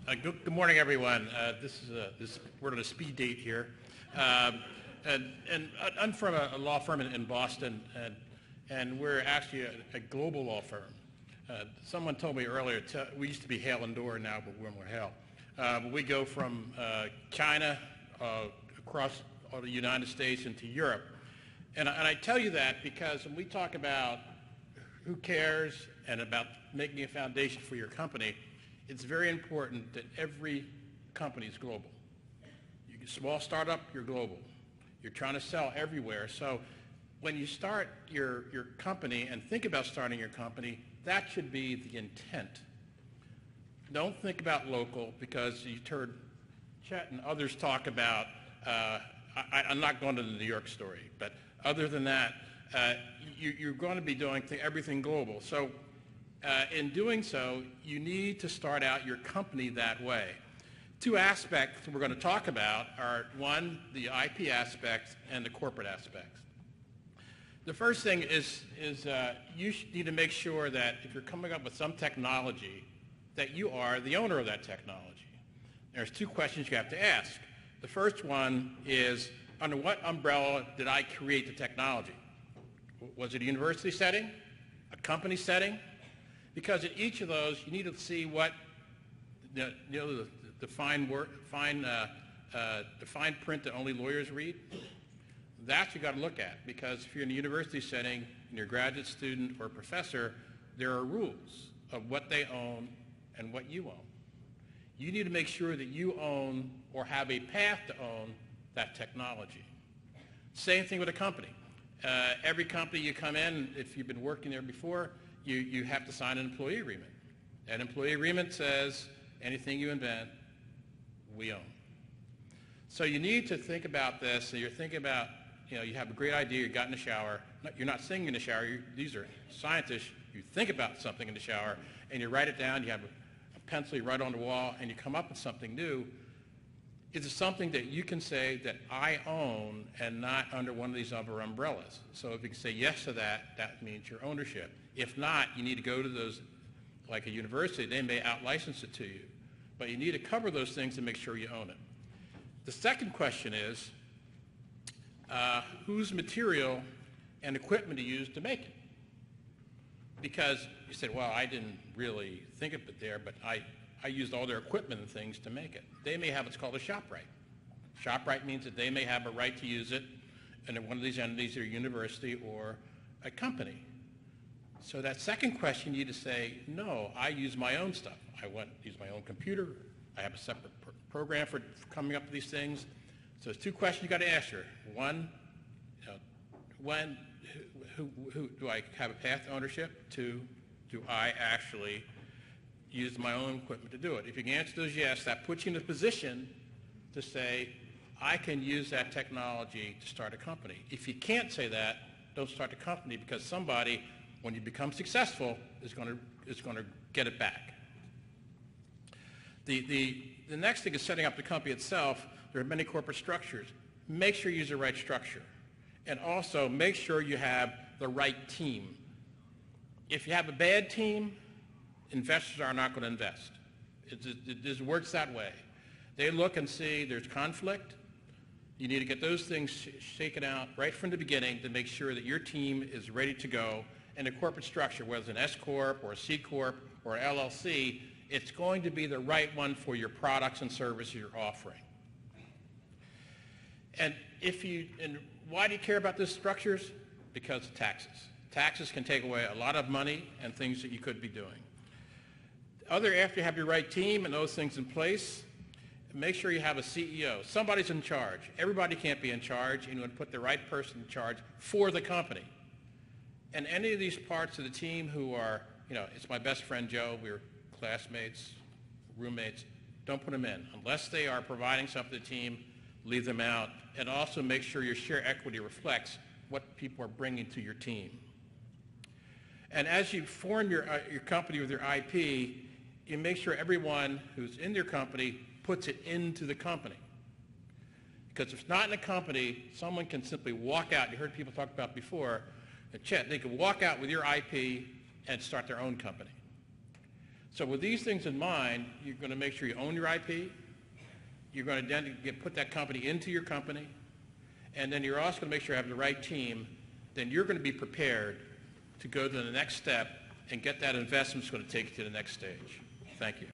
Good morning, everyone. We're on a speed date here. And I'm from a law firm in Boston, and we're actually a global law firm. Someone told me earlier, we used to be Hale and Dorr, now we're Willmerhale. We go from China across all the United States into Europe. And I tell you that because when we talk about who cares and about making a foundation for your company, it's very important that every company is global. You're a small startup, you're global. You're trying to sell everywhere. So when you start your company and think about starting your company, that should be the intent. Don't think about local, because you heard Chet and others talk about, I'm not going to the New York story, but other than that, you're going to be doing everything global. So in doing so, you need to start out your company that way. Two aspects we're going to talk about are, one, the IP aspects and the corporate aspects. The first thing is you need to make sure that if you're coming up with some technology, that you are the owner of that technology. There's two questions you have to ask. The first one is, under what umbrella did I create the technology? Was it a university setting, a company setting? Because in each of those, you need to see what the fine print that only lawyers read. That's what you got to look at, because if you're in a university setting and you're a graduate student or a professor, there are rules of what they own and what you own. You need to make sure that you own or have a path to own that technology. Same thing with a company. Every company you come in, if you've been working there before, you have to sign an employee agreement. That employee agreement says anything you invent, we own. So you need to think about this. So you're thinking about, you have a great idea, you got in the shower. You're not singing in the shower. These are scientists. You think about something in the shower, and you write it down. You have a pencil, you write on the wall, and you come up with something new. Is it something that you can say that I own and not under one of these other umbrellas? So if you can say yes to that, that means your ownership. If not, you need to go to those, like a university, they may out-license it to you. But you need to cover those things to make sure you own it. The second question is, whose material and equipment to use to make it? Because you said, well, I didn't really think of it there, but I used all their equipment and things to make it. They may have what's called a shop right. Shop right means that they may have a right to use it in one of these entities, either a university or a company. So that second question, you need to say, no, I use my own stuff. I use my own computer. I have a separate program for coming up with these things. So there's two questions you got to ask her. One, who do I have a path to ownership? Two, do I actually use my own equipment to do it? If you can answer those yes, that puts you in a position to say, I can use that technology to start a company. If you can't say that, don't start a company, because somebody, when you become successful, is going to get it back. The next thing is setting up the company itself. There are many corporate structures. Make sure you use the right structure. And also make sure you have the right team. If you have a bad team, investors are not going to invest. It just works that way. They look and see there's conflict. You need to get those things shaken out right from the beginning to make sure that your team is ready to go. And the corporate structure, whether it's an S Corp or a C Corp or LLC, it's going to be the right one for your products and services you're offering. And why do you care about those structures? Because of taxes. Taxes can take away a lot of money and things that you could be doing. After you have your right team and those things in place, make sure you have a CEO. Somebody's in charge. Everybody can't be in charge, and you want to put the right person in charge for the company. And any of these parts of the team who are, it's my best friend Joe, we were classmates, roommates, don't put them in. Unless they are providing something to the team, leave them out. And also make sure your share equity reflects what people are bringing to your team. And as you form your company with your IP, you make sure everyone who's in your company puts it into the company. Because if it's not in a company, someone can simply walk out. You heard people talk about before, Chet, they can walk out with your IP and start their own company. So with these things in mind, you're going to make sure you own your IP. You're going to then put that company into your company. And then you're also going to make sure you have the right team. Then you're going to be prepared to go to the next step and get that investment that's going to take you to the next stage. Thank you.